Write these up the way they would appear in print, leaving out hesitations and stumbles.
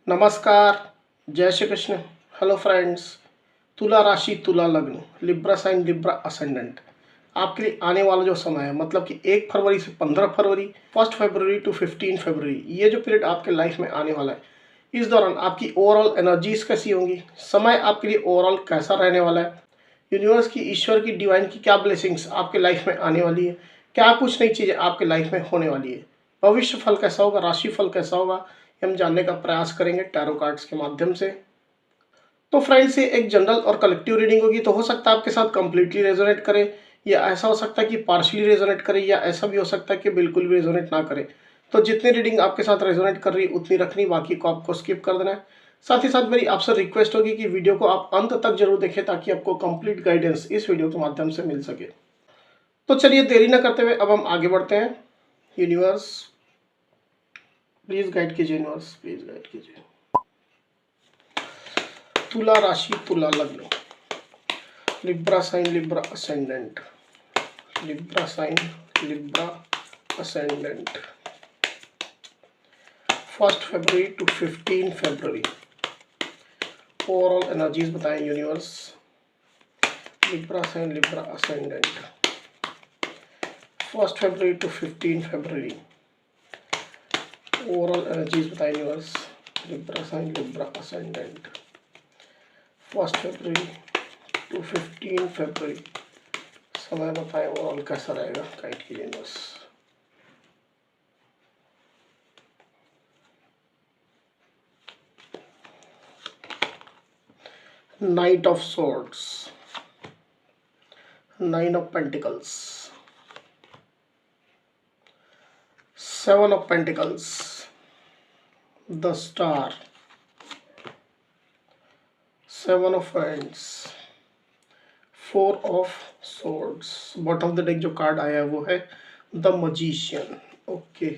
नमस्कार, जय Shri Krishna. Hello friends, तुला राशि, तुला लग्न, लिब्रा साइन, लिब्रा असेंडेंट आपके लिए आने वाला जो समय है, मतलब कि 1 फरवरी से 15 फरवरी, 1 फरवरी टू 15 फरवरी, ये जो पीरियड आपके लाइफ में आने वाला है, इस दौरान आपकी ओवरऑल एनर्जीज कैसी होंगी, समय आपके लिए ओवरऑल कैसा रहने वाला है, यूनिवर्स की, ईश्वर की, डिवाइन की क्या ब्लेसिंग्स आपके लाइफ में आने वाली है, क्या कुछ नई चीज़ें आपके लाइफ में होने वाली है, भविष्य फल कैसा होगा, राशि फल कैसा होगा, हम जानने का प्रयास करेंगे टैरो कार्ड्स के माध्यम से। तो फ्रेंड्स, ये एक जनरल और कलेक्टिव रीडिंग होगी, तो हो सकता है आपके साथ कंप्लीटली रेजोनेट करे, या ऐसा हो सकता है कि पार्शियली रेजोनेट करे, या ऐसा भी हो सकता है कि बिल्कुल भी रेजोनेट ना करे। तो जितनी रीडिंग आपके साथ रेजोनेट कर रही है उतनी रखनी, बाकी को आपको स्किप कर देना है। साथ ही साथ मेरी आपसे रिक्वेस्ट होगी कि वीडियो को आप अंत तक जरूर देखें, ताकि आपको कंप्लीट गाइडेंस इस वीडियो के माध्यम से मिल सके। तो चलिए देरी न करते हुए अब हम आगे बढ़ते हैं। यूनिवर्स प्लीज गाइड कीजिए, यूनिवर्स प्लीज गाइड कीजिए। तुला राशि, तुला लग्न, Libra sign, Libra ascendant, Libra sign, Libra ascendant, 1 फरवरी टू 15 फरवरी, ओवरऑल एनर्जीज बताएं universe. Libra sign, Libra ascendant, 1 फरवरी टू 15 फरवरी, ओवरऑल एनर्जीज बताएं universe. Libra sign, Libra ascendant, 1 फरवरी टू 15 फरवरी, समय बताएं ओवरऑल कैसा रहेगा, गाइड कीजिए बस। Knight of swords, 9 of pentacles, 7 of pentacles, the star, 7 of hands, 4 of swords. Bottom of the deck जो कार्ड आया है वो है the magician. Okay,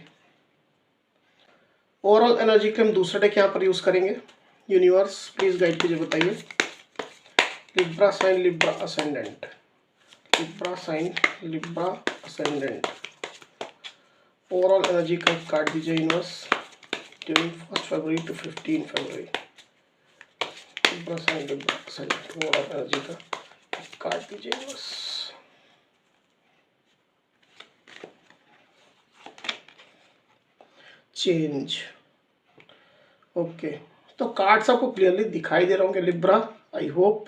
overall energy के हम दूसरा डेक यहाँ पर यूज करेंगे। यूनिवर्स प्लीज गाइड कीजिए, बताइए। Libra sign, Libra ascendant, Libra sign, Libra ascendant, overall energy का कार्ड दीजिए यूनिवर्स ड्यूरिंग 1 फरवरी टू 15 फरवरी। Libra sign, Libra ascendant, overall energy का कार्ड दीजिए यूनिवर्स। चेंज। ओके, तो कार्ड्स आपको क्लियरली दिखाई दे रहे होंगे लिब्रा, आई होप।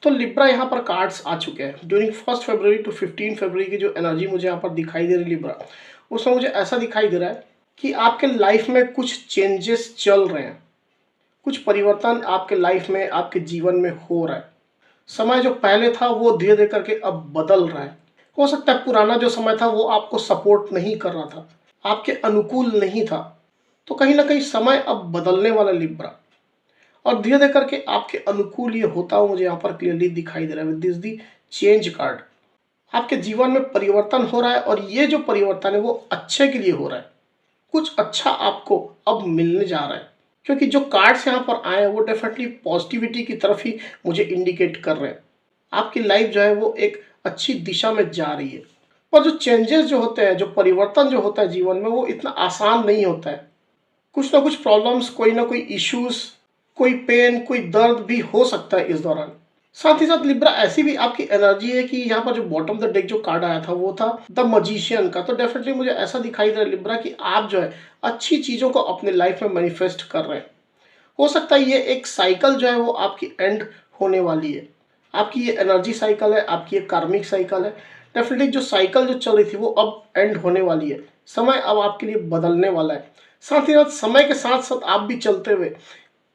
तो लिब्रा यहाँ पर कार्ड्स आ चुके हैं। ड्यूरिंग 1 फरवरी टू 15 फरवरी की जो एनर्जी मुझे यहाँ पर दिखाई दे रही लिब्रा, उसमें मुझे ऐसा दिखाई दे रहा है कि आपके लाइफ में कुछ चेंजेस चल रहे हैं, कुछ परिवर्तन आपके लाइफ में, आपके जीवन में हो रहा है। समय जो पहले था वो धीरे धीरे करके अब बदल रहा है। हो सकता है पुराना जो समय था वो आपको सपोर्ट नहीं कर रहा था, आपके अनुकूल नहीं था। तो कहीं ना कहीं समय अब बदलने वाला लिब्रा, और धीरे धीरे करके आपके अनुकूल ये होता हुआ मुझे यहाँ पर क्लियरली दिखाई दे रहा है with this the change card. आपके जीवन में परिवर्तन हो रहा है, और ये जो परिवर्तन है वो अच्छे के लिए हो रहा है। कुछ अच्छा आपको अब मिलने जा रहा है, क्योंकि जो कार्ड्स यहाँ पर आए हैं वो डेफिनेटली पॉजिटिविटी की तरफ ही मुझे इंडिकेट कर रहे हैं। आपकी लाइफ जो है वो एक अच्छी दिशा में जा रही है। पर जो चेंजेस जो होते हैं, जो परिवर्तन जो होता है जीवन में, वो इतना आसान नहीं होता है। कुछ ना कुछ प्रॉब्लम्स, कोई ना कोई इश्यूज, कोई पेन, कोई दर्द भी हो सकता है इस दौरान। साथ ही साथ लिब्रा ऐसी भी आपकी एनर्जी है कि यहाँ पर जो बॉटम द डेक जो कार्ड आया था वो था द मजिशियन का। तो डेफिनेटली मुझे ऐसा दिखाई दे रहा है लिब्रा कि आप जो है अच्छी चीज़ों को अपने लाइफ में मैनिफेस्ट कर रहे हैं। हो सकता है ये एक साइकिल जो है वो आपकी एंड होने वाली है। आपकी ये एनर्जी साइकिल है, आपकी ये कार्मिक साइकिल है। डेफिनेटली जो साइकिल जो चल रही थी वो अब एंड होने वाली है। समय अब आपके लिए बदलने वाला है। साथ ही साथ समय के साथ साथ आप भी चलते हुए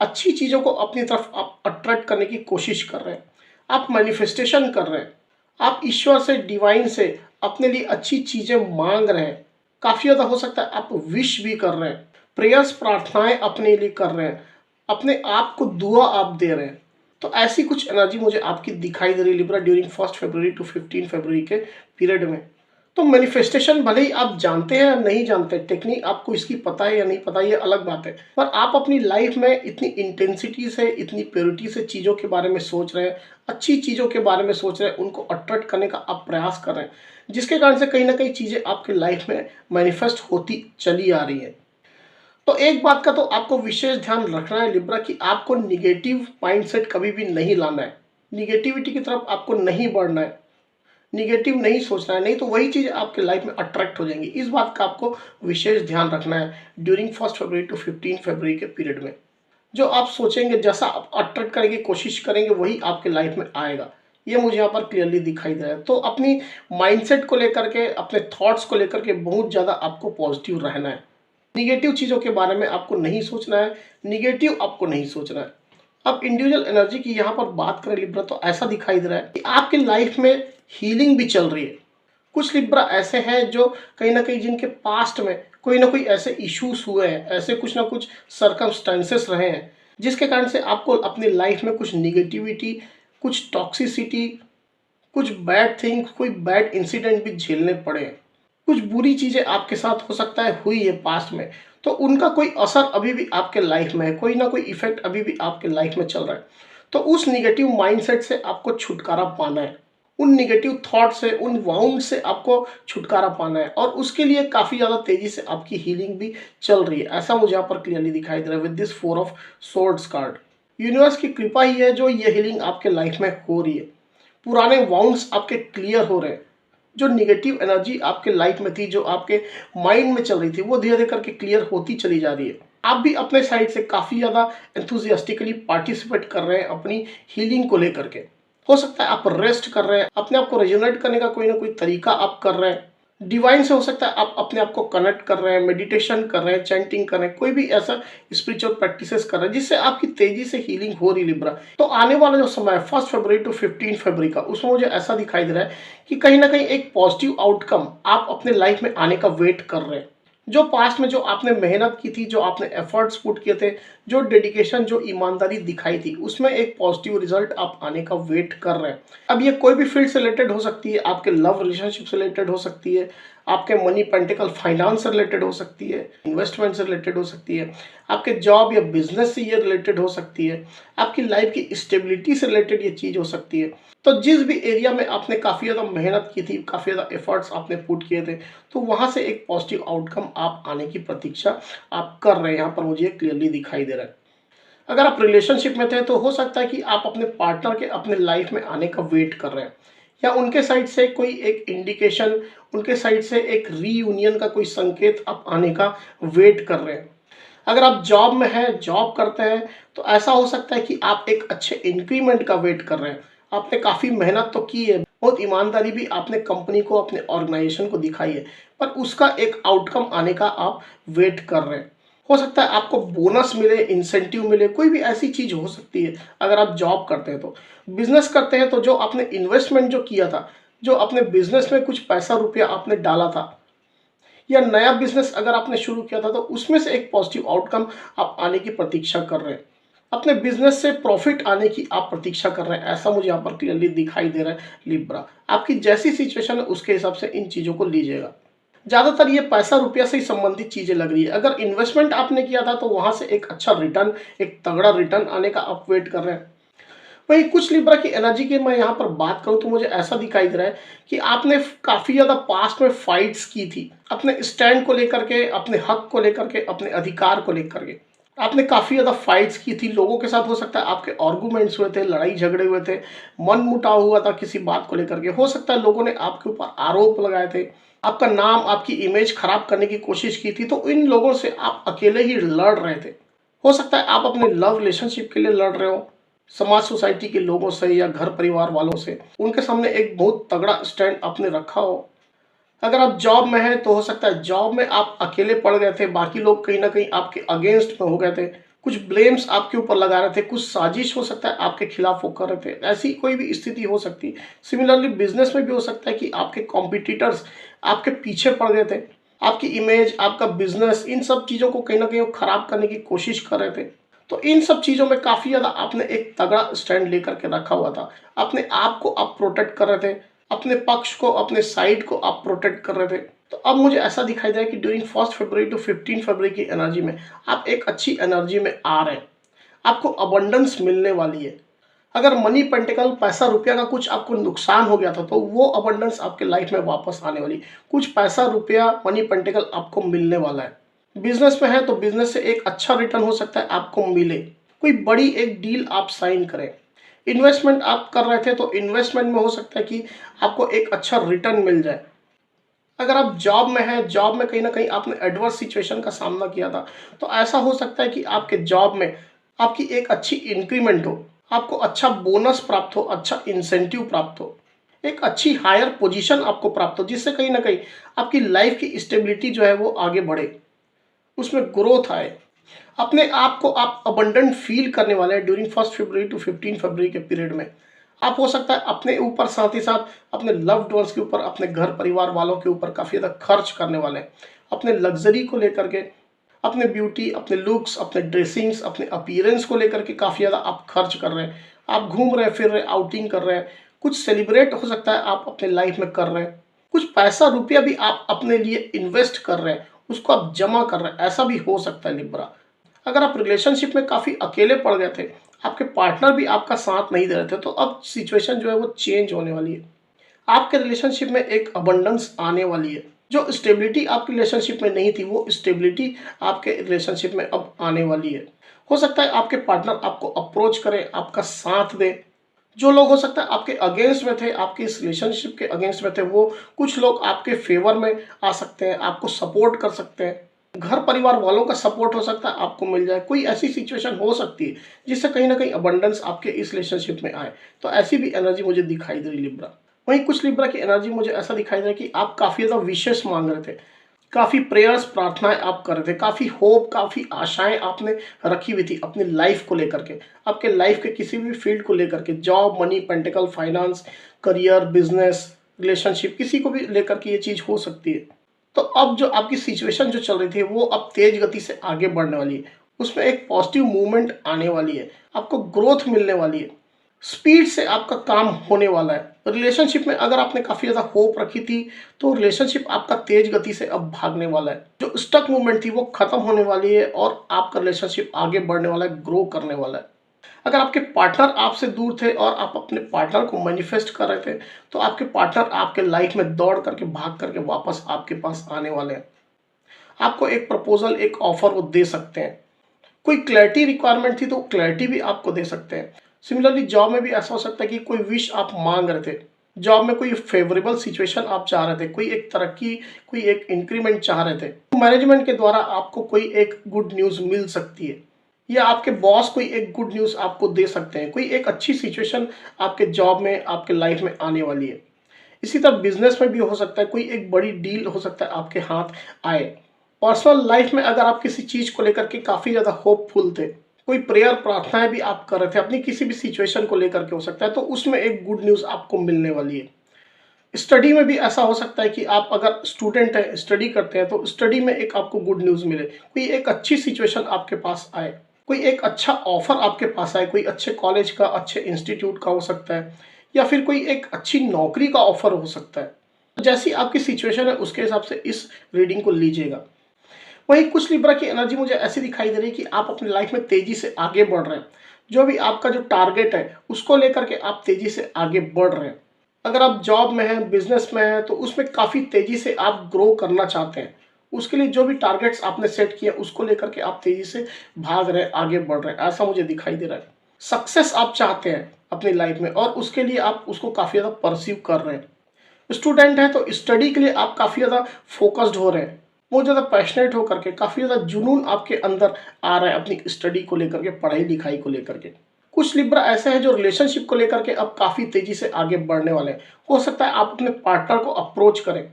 अच्छी चीज़ों को अपनी तरफ आप अट्रैक्ट करने की कोशिश कर रहे हैं। आप मैनिफेस्टेशन कर रहे हैं, आप ईश्वर से, डिवाइन से अपने लिए अच्छी चीज़ें मांग रहे हैं। काफ़ी ज़्यादा हो सकता है आप विश भी कर रहे हैं, प्रेयर्स, प्रार्थनाएं अपने लिए कर रहे हैं, अपने आप को दुआ आप दे रहे हैं। तो ऐसी कुछ एनर्जी मुझे आपकी दिखाई दे रही लिब्रा ड्यूरिंग 1 फरवरी टू 15 फरवरी के पीरियड में। तो मैनिफेस्टेशन भले ही आप जानते हैं या नहीं जानते, टेक्निक आपको इसकी पता है या नहीं पता, ये अलग बात है, पर आप अपनी लाइफ में इतनी इंटेंसिटी से, इतनी प्योरिटी से चीज़ों के बारे में सोच रहे हैं, अच्छी चीज़ों के बारे में सोच रहे हैं, उनको अट्रैक्ट करने का आप प्रयास कर रहे हैं, जिसके कारण से कहीं ना कहीं चीज़ें आपकी लाइफ में मैनिफेस्ट होती चली आ रही हैं। तो एक बात का तो आपको विशेष ध्यान रखना है लिब्रा कि आपको निगेटिव माइंडसेट कभी भी नहीं लाना है, निगेटिविटी की तरफ आपको नहीं बढ़ना है, निगेटिव नहीं सोचना है, नहीं तो वही चीज़ आपके लाइफ में अट्रैक्ट हो जाएंगी। इस बात का आपको विशेष ध्यान रखना है ड्यूरिंग 1 फरवरी टू 15 फरवरी के पीरियड में। जो आप सोचेंगे, जैसा आप अट्रैक्ट करेंगे, कोशिश करेंगे, वही आपके लाइफ में आएगा। ये मुझे यहाँ पर क्लियरली दिखाई दे रहा है। तो अपनी माइंडसेट को लेकर के, अपने थॉट्स को लेकर के बहुत ज़्यादा आपको पॉजिटिव रहना है। निगेटिव चीज़ों के बारे में आपको नहीं सोचना है, निगेटिव आपको नहीं सोचना है। अब इंडिविजुअल एनर्जी की यहाँ पर बात करें लिब्रा, तो ऐसा दिखाई दे रहा है कि आपकी लाइफ में हीलिंग भी चल रही है। कुछ लिब्रा ऐसे हैं जो कहीं ना कहीं जिनके पास्ट में कोई ना कोई ऐसे इश्यूज हुए हैं, ऐसे कुछ ना कुछ सर्कमस्टेंसेस रहे हैं, जिसके कारण से आपको अपनी लाइफ में कुछ निगेटिविटी, कुछ टॉक्सिसिटी, कुछ बैड थिंग्स, कोई बैड इंसिडेंट भी झेलने पड़े हैं। कुछ बुरी चीज़ें आपके साथ हो सकता है हुई है पास्ट में, तो उनका कोई असर अभी भी आपके लाइफ में है, कोई ना कोई इफेक्ट अभी भी आपके लाइफ में चल रहा है। तो उस निगेटिव माइंडसेट से आपको छुटकारा पाना है, उन निगेटिव थॉट से, उन वाउंड से आपको छुटकारा पाना है, और उसके लिए काफ़ी ज़्यादा तेज़ी से आपकी हीलिंग भी चल रही है। ऐसा मुझे यहाँ पर क्लियरली दिखाई दे रहा है with this 4 of swords card. Universe की कृपा ही है जो ये हीलिंग आपके लाइफ में हो रही है। पुराने वाउंड्स आपके क्लियर हो रहे हैं। जो निगेटिव एनर्जी आपके लाइफ में थी, जो आपके माइंड में चल रही थी, वो धीरे धीरे करके क्लियर होती चली जा रही है। आप भी अपने साइड से काफ़ी ज़्यादा एंथुजियास्टिकली पार्टिसिपेट कर रहे हैं अपनी हीलिंग को लेकर के। हो सकता है आप रेस्ट कर रहे हैं, अपने आप को रिजनरेट करने का कोई ना कोई तरीका आप कर रहे हैं। डिवाइन से हो सकता है आप अपने आप को कनेक्ट कर रहे हैं, मेडिटेशन कर रहे हैं, चैंटिंग कर रहे हैं, कोई भी ऐसा स्पिरिचुअल प्रैक्टिसेस कर रहे हैं जिससे आपकी तेजी से हीलिंग हो रही लिब्रा। तो आने वाला जो समय है 1 फरवरी टू 15 फरवरी का, उसमें मुझे ऐसा दिखाई दे रहा है कि कहीं ना कहीं एक पॉजिटिव आउटकम आप अपने लाइफ में आने का वेट कर रहे हैं। जो पास्ट में जो आपने मेहनत की थी, जो आपने एफर्ट्स पुट किए थे, जो डेडिकेशन, जो ईमानदारी दिखाई थी, उसमें एक पॉजिटिव रिजल्ट आप आने का वेट कर रहे हैं। अब ये कोई भी फील्ड से रिलेटेड हो सकती है, आपके लव रिलेशनशिप से रिलेटेड हो सकती है, आपके मनी पेंटिकल फाइनेंस से रिलेटेड हो सकती है, इन्वेस्टमेंट से रिलेटेड हो सकती है, आपके जॉब या बिजनेस से ये रिलेटेड हो सकती है, आपकी लाइफ की स्टेबिलिटी से रिलेटेड ये चीज़ हो सकती है। तो जिस भी एरिया में आपने काफ़ी ज़्यादा मेहनत की थी, काफ़ी ज़्यादा एफर्ट्स आपने पुट किए थे, तो वहाँ से एक पॉजिटिव आउटकम आप आने की प्रतीक्षा आप कर रहे हैं। यहाँ पर मुझे क्लियरली दिखाई दे रहा है। अगर आप रिलेशनशिप में थे तो हो सकता है कि आप अपने पार्टनर के अपने लाइफ में आने का वेट कर रहे हैं, या उनके साइड से कोई एक इंडिकेशन, उनके साइड से एक रीयूनियन का कोई संकेत आप आने का वेट कर रहे हैं। अगर आप जॉब में हैं, जॉब करते हैं, तो ऐसा हो सकता है कि आप एक अच्छे इंक्रीमेंट का वेट कर रहे हैं। आपने काफ़ी मेहनत तो की है, बहुत ईमानदारी भी आपने कंपनी को, अपने ऑर्गेनाइजेशन को दिखाई है, पर उसका एक आउटकम आने का आप वेट कर रहे हैं। हो सकता है आपको बोनस मिले, इंसेंटिव मिले, कोई भी ऐसी चीज़ हो सकती है। अगर आप जॉब करते हैं तो, बिजनेस करते हैं तो जो आपने इन्वेस्टमेंट जो किया था, जो अपने बिजनेस में कुछ पैसा रुपया आपने डाला था, या नया बिजनेस अगर आपने शुरू किया था, तो उसमें से एक पॉजिटिव आउटकम आप आने की प्रतीक्षा कर रहे हैं। अपने बिजनेस से प्रॉफिट आने की आप प्रतीक्षा कर रहे हैं। ऐसा मुझे यहाँ पर क्लियरली दिखाई दे रहा है लिब्रा। आपकी जैसी सिचुएशन है उसके हिसाब से इन चीज़ों को लीजिएगा। ज़्यादातर ये पैसा रुपया से ही संबंधित चीज़ें लग रही है। अगर इन्वेस्टमेंट आपने किया था तो वहाँ से एक अच्छा रिटर्न, एक तगड़ा रिटर्न आने का आप वेट कर रहे हैं। वहीं कुछ लिब्रा की एनर्जी की मैं यहाँ पर बात करूँ तो मुझे ऐसा दिखाई दे रहा है कि आपने काफ़ी ज़्यादा पास्ट में फाइट्स की थी, अपने स्टैंड को लेकर के, अपने हक को लेकर के, अपने अधिकार को लेकर के आपने काफ़ी ज़्यादा फाइट्स की थी। लोगों के साथ हो सकता है आपके आर्गुमेंट्स हुए थे, लड़ाई झगड़े हुए थे, मन मुटाव हुआ था किसी बात को लेकर के। हो सकता है लोगों ने आपके ऊपर आरोप लगाए थे, आपका नाम, आपकी इमेज खराब करने की कोशिश की थी। तो इन लोगों से आप अकेले ही लड़ रहे थे। हो सकता है आप अपने लव रिलेशनशिप के लिए लड़ रहे हो, समाज सोसाइटी के लोगों से या घर परिवार वालों से, उनके सामने एक बहुत तगड़ा स्टैंड आपने रखा हो। अगर आप जॉब में हैं तो हो सकता है जॉब में आप अकेले पड़ गए थे, बाकी लोग कहीं ना कहीं आपके अगेंस्ट में हो गए थे, कुछ ब्लेम्स आपके ऊपर लगा रहे थे, कुछ साजिश हो सकता है आपके खिलाफ वो कर रहे थे। ऐसी कोई भी स्थिति हो सकती है। सिमिलरली बिजनेस में भी हो सकता है कि आपके कॉम्पिटिटर्स आपके पीछे पड़ गए थे, आपकी इमेज, आपका बिजनेस, इन सब चीज़ों को कहीं ना कहीं वो खराब करने की कोशिश कर रहे थे। तो इन सब चीज़ों में काफ़ी ज़्यादा आपने एक तगड़ा स्टैंड लेकर के रखा हुआ था। अपने आप को आप प्रोटेक्ट कर रहे थे, अपने पक्ष को, अपने साइड को आप प्रोटेक्ट कर रहे थे। तो अब मुझे ऐसा दिखाई दे रहा है कि ड्यूरिंग 1 फरवरी टू 15 फरवरी की एनर्जी में आप एक अच्छी एनर्जी में आ रहे हैं। आपको अबंडेंस मिलने वाली है। अगर मनी पेंटिकल, पैसा रुपया का कुछ आपको नुकसान हो गया था, तो वो अबंडेंस आपके लाइफ में वापस आने वाली। कुछ पैसा रुपया, मनी पेंटिकल आपको मिलने वाला है। बिजनेस में है तो बिजनेस से एक अच्छा रिटर्न हो सकता है आपको मिले, कोई बड़ी एक डील आप साइन करें। इन्वेस्टमेंट आप कर रहे थे तो इन्वेस्टमेंट में हो सकता है कि आपको एक अच्छा रिटर्न मिल जाए। अगर आप जॉब में हैं, जॉब में कहीं ना कहीं आपने एडवर्स सिचुएशन का सामना किया था, तो ऐसा हो सकता है कि आपके जॉब में आपकी एक अच्छी इंक्रीमेंट हो, आपको अच्छा बोनस प्राप्त हो, अच्छा इंसेंटिव प्राप्त हो, एक अच्छी हायर पोजीशन आपको प्राप्त हो, जिससे कहीं ना कहीं आपकी लाइफ की स्टेबिलिटी जो है वो आगे बढ़े, उसमें ग्रोथ आए। अपने आप को आप अबंडेंट फील करने वाले हैं ड्यूरिंग 1 फरवरी टू 15 फरवरी के पीरियड में। आप हो सकता है अपने ऊपर, साथ ही साथ अपने लव्ड वंस के ऊपर, अपने घर परिवार वालों के ऊपर काफ़ी ज़्यादा खर्च करने वाले हैं, अपने लग्जरी को लेकर के, अपने ब्यूटी, अपने लुक्स, अपने ड्रेसिंग्स, अपने अपीयरेंस को लेकर के काफ़ी ज़्यादा आप खर्च कर रहे हैं। आप घूम रहे फिर रहे, आउटिंग कर रहे हैं, कुछ सेलिब्रेट हो सकता है आप अपने लाइफ में कर रहे हैं, कुछ पैसा रुपया भी आप अपने लिए इन्वेस्ट कर रहे हैं, उसको आप जमा कर रहे हैं, ऐसा भी हो सकता है लिब्रा। अगर आप रिलेशनशिप में काफ़ी अकेले पड़ गए थे, आपके पार्टनर भी आपका साथ नहीं दे रहे थे, तो अब सिचुएशन जो है वो चेंज होने वाली है। आपके रिलेशनशिप में एक अबंडेंस आने वाली है। जो स्टेबिलिटी आपकी रिलेशनशिप में नहीं थी, वो स्टेबिलिटी आपके रिलेशनशिप में अब आने वाली है। हो सकता है आपके पार्टनर आपको अप्रोच करें, आपका साथ दें। जो लोग हो सकता है आपके अगेंस्ट में थे, आपके इस रिलेशनशिप के अगेंस्ट में थे, वो कुछ लोग आपके फेवर में आ सकते हैं, आपको सपोर्ट कर सकते हैं। घर परिवार वालों का सपोर्ट हो सकता है आपको मिल जाए, कोई ऐसी सिचुएशन हो सकती है जिससे कहीं ना कहीं अबंडेंस आपके इस रिलेशनशिप में आए। तो ऐसी भी एनर्जी मुझे दिखाई दे रही लिब्रा। वहीं कुछ लिब्रा की एनर्जी मुझे ऐसा दिखाई दे रहा है कि आप काफ़ी ज़्यादा विशेष मांग रहे थे, काफ़ी प्रेयर्स प्रार्थनाएं आप कर रहे थे, काफ़ी होप, काफ़ी आशाएं आपने रखी हुई थी अपनी लाइफ को लेकर के, आपके लाइफ के किसी भी फील्ड को लेकर के, job, money, pentacle, finance, career, business, relationship, किसी को भी लेकर के ये चीज़ हो सकती है। तो अब जो आपकी सिचुएशन जो चल रही थी वो अब तेज गति से आगे बढ़ने वाली है, उसमें एक पॉजिटिव मूवमेंट आने वाली है, आपको ग्रोथ मिलने वाली है, स्पीड से आपका काम होने वाला है। रिलेशनशिप में अगर आपने काफ़ी ज़्यादा होप रखी थी, तो रिलेशनशिप आपका तेज गति से अब भागने वाला है। जो स्टक मूवमेंट थी वो खत्म होने वाली है और आपका रिलेशनशिप आगे बढ़ने वाला है, ग्रो करने वाला है। अगर आपके पार्टनर आपसे दूर थे और आप अपने पार्टनर को मैनिफेस्ट कर रहे थे, तो आपके पार्टनर आपके लाइफ में दौड़ करके, भाग करके वापस आपके पास आने वाले हैं। आपको एक प्रपोजल, एक ऑफर वो दे सकते हैं। कोई क्लैरिटी रिक्वायरमेंट थी तो क्लैरिटी भी आपको दे सकते हैं। सिमिलरली जॉब में भी ऐसा हो सकता है कि कोई विश आप मांग रहे थे, जॉब में कोई फेवरेबल सिचुएशन आप चाह रहे थे, कोई एक तरक्की, कोई एक इंक्रीमेंट चाह रहे थे, तो मैनेजमेंट के द्वारा आपको कोई एक गुड न्यूज़ मिल सकती है, या आपके बॉस कोई एक गुड न्यूज़ आपको दे सकते हैं। कोई एक अच्छी सिचुएशन आपके जॉब में, आपके लाइफ में आने वाली है। इसी तरह बिजनेस में भी हो सकता है, कोई एक बड़ी डील हो सकता है आपके हाथ आए। पर्सनल लाइफ में अगर आप किसी चीज़ को लेकर के काफ़ी ज़्यादा होपफुल थे, कोई प्रेयर प्रार्थनाएं भी आप कर रहे थे अपनी किसी भी सिचुएशन को लेकर के, हो सकता है तो उसमें एक गुड न्यूज़ आपको मिलने वाली है। स्टडी में भी ऐसा हो सकता है कि आप अगर स्टूडेंट हैं, स्टडी करते हैं, तो स्टडी में एक आपको गुड न्यूज़ मिले, कोई एक अच्छी सिचुएशन आपके पास आए, कोई एक अच्छा ऑफर आपके पास आए, कोई अच्छे कॉलेज का, अच्छे इंस्टीट्यूट का हो सकता है, या फिर कोई एक अच्छी नौकरी का ऑफर हो सकता है। तो जैसी आपकी सिचुएशन है उसके हिसाब से इस रीडिंग को लीजिएगा। वहीं कुछ लिब्रा की एनर्जी मुझे ऐसी दिखाई दे रही है कि आप अपनी लाइफ में तेजी से आगे बढ़ रहे हैं। जो भी आपका जो टारगेट है उसको लेकर के आप तेजी से आगे बढ़ रहे हैं। अगर आप जॉब में हैं, बिजनेस में हैं, तो उसमें काफ़ी तेजी से आप ग्रो करना चाहते हैं। उसके लिए जो भी टारगेट्स आपने सेट किए उसको लेकर के आप तेजी से भाग रहे हैं, आगे बढ़ रहे हैं, ऐसा मुझे दिखाई दे रहा है। सक्सेस आप चाहते हैं अपनी लाइफ में और उसके लिए आप उसको काफ़ी ज़्यादा परसीव कर रहे हैं। स्टूडेंट हैं तो स्टडी के लिए आप काफ़ी ज़्यादा फोकस्ड हो रहे हैं, बहुत ज़्यादा पैशनेट होकर के, काफ़ी ज़्यादा जुनून आपके अंदर आ रहा है अपनी स्टडी को लेकर के, पढ़ाई लिखाई को लेकर के। कुछ लिब्रा ऐसे हैं जो रिलेशनशिप को लेकर के अब काफ़ी तेज़ी से आगे बढ़ने वाले हैं। हो सकता है आप अपने पार्टनर को अप्रोच करें,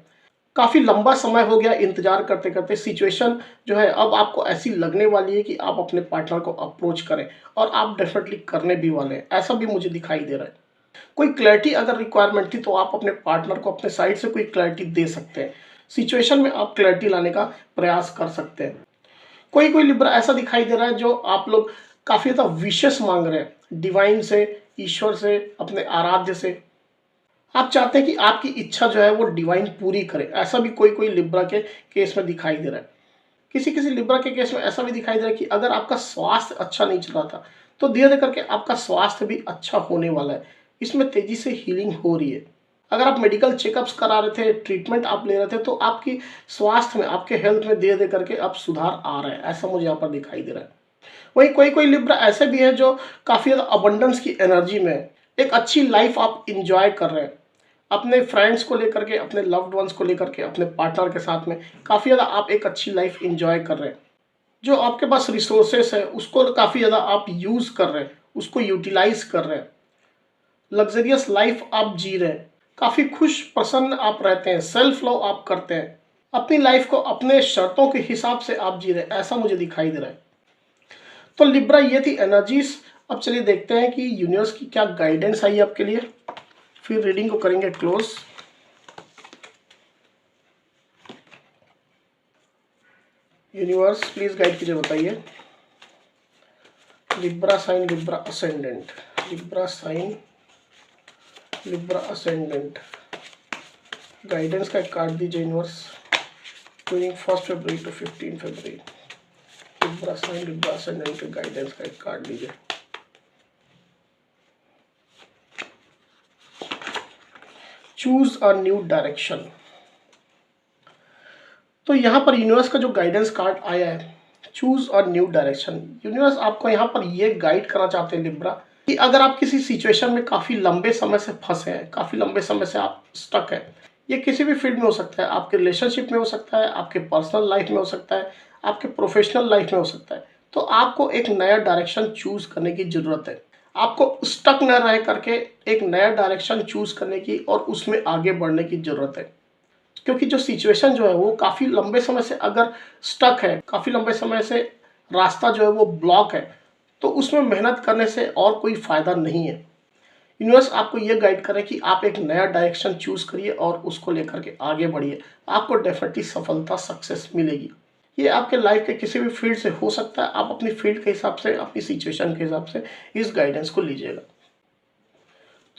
काफ़ी लंबा समय हो गया इंतजार करते करते, सिचुएशन जो है अब आपको ऐसी लगने वाली है कि आप अपने पार्टनर को अप्रोच करें, और आप डेफिनेटली करने भी वाले हैं, ऐसा भी मुझे दिखाई दे रहा है। कोई क्लैरिटी अगर रिक्वायरमेंट थी तो आप अपने पार्टनर को अपने साइड से कोई क्लैरिटी दे सकते हैं, सिचुएशन में आप क्लैरिटी लाने का प्रयास कर सकते हैं। कोई कोई लिब्रा ऐसा दिखाई दे रहा है जो आप लोग काफ़ी ज़्यादा विशेष मांग रहे हैं डिवाइन से, ईश्वर से, अपने आराध्य से। आप चाहते हैं कि आपकी इच्छा जो है वो डिवाइन पूरी करे, ऐसा भी कोई कोई लिब्रा के केस में दिखाई दे रहा है। किसी किसी लिब्रा के केस में ऐसा भी दिखाई दे रहा है कि अगर आपका स्वास्थ्य अच्छा नहीं चल रहा था, तो धीरे धीरे करके आपका स्वास्थ्य भी अच्छा होने वाला है, इसमें तेजी से हीलिंग हो रही है। अगर आप मेडिकल चेकअप्स करा रहे थे, ट्रीटमेंट आप ले रहे थे, तो आपकी स्वास्थ्य में, आपके हेल्थ में धीरे धीरे करके अब सुधार आ रहा है, ऐसा मुझे यहाँ पर दिखाई दे रहा है। वहीं कोई कोई लिब्रा ऐसे भी है जो काफ़ी ज़्यादा अबंडेंस की एनर्जी में है। एक अच्छी लाइफ आप इंजॉय कर रहे हैं, अपने फ्रेंड्स को लेकर के, अपने लव्ड वंस को लेकर के, अपने पार्टनर के साथ में काफ़ी ज़्यादा आप एक अच्छी लाइफ इंजॉय कर रहे हैं। जो आपके पास रिसोर्सेस है उसको काफ़ी ज़्यादा आप यूज़ कर रहे हैं, उसको यूटिलाइज कर रहे हैं, लग्जरियस लाइफ आप जी रहे हैं, काफ़ी खुश प्रसन्न आप रहते हैं, सेल्फ लव आप करते हैं, अपनी लाइफ को अपने शर्तों के हिसाब से आप जी रहे हैं, ऐसा मुझे दिखाई दे रहा है। तो लिब्रा ये थी एनर्जीज। अब चलिए देखते हैं कि यूनिवर्स की क्या गाइडेंस आई आपके लिए, फिर रीडिंग को करेंगे क्लोज। यूनिवर्स प्लीज गाइड कीजिए, बताइए। Libra sign, Libra ascendant, Libra sign, Libra ascendant, guidance का एक कार्ड दीजिए यूनिवर्स ड्यूरिंग 1 फरवरी टू 15 फरवरी। लिब्रा साइन, लिब्रा असेंडेंट के गाइडेंस का एक कार्ड दीजिए। Choose a new direction. तो यहाँ पर यूनिवर्स का जो गाइडेंस कार्ड आया है, choose a new direction. Universe आपको यहाँ पर ये गाइड करना चाहते हैं लिब्रा कि अगर आप किसी सिचुएशन में काफ़ी लंबे समय से फंसे हैं, काफ़ी लंबे समय से आप स्टक हैं, ये किसी भी फील्ड में हो सकता है, आपके रिलेशनशिप में हो सकता है, आपके पर्सनल लाइफ में हो सकता है, आपके प्रोफेशनल लाइफ में हो सकता है, तो आपको एक नया डायरेक्शन चूज करने की ज़रूरत है। आपको स्टक न रह करके एक नया डायरेक्शन चूज करने की और उसमें आगे बढ़ने की ज़रूरत है। क्योंकि जो सिचुएशन जो है वो काफ़ी लंबे समय से अगर स्टक है, काफ़ी लंबे समय से रास्ता जो है वो ब्लॉक है, तो उसमें मेहनत करने से और कोई फ़ायदा नहीं है। यूनिवर्स आपको ये गाइड करे कि आप एक नया डायरेक्शन चूज करिए और उसको लेकर के आगे बढ़िए, आपको डेफिनेटली सफलता, सक्सेस मिलेगी। ये आपके लाइफ के किसी भी फील्ड से हो सकता है, आप अपनी फील्ड के हिसाब से, अपनी सिचुएशन के हिसाब से इस गाइडेंस को लीजिएगा।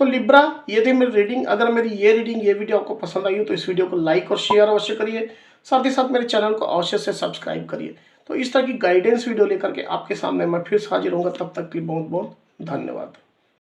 तो लिब्रा, ये थी मेरी रीडिंग। अगर मेरी ये रीडिंग, ये वीडियो आपको पसंद आई हो तो इस वीडियो को लाइक और शेयर अवश्य करिए, साथ ही साथ मेरे चैनल को अवश्य से सब्सक्राइब करिए। तो इस तरह की गाइडेंस वीडियो लेकर के आपके सामने मैं फिर से हाजिर होऊंगा, तब तक के लिए बहुत बहुत धन्यवाद।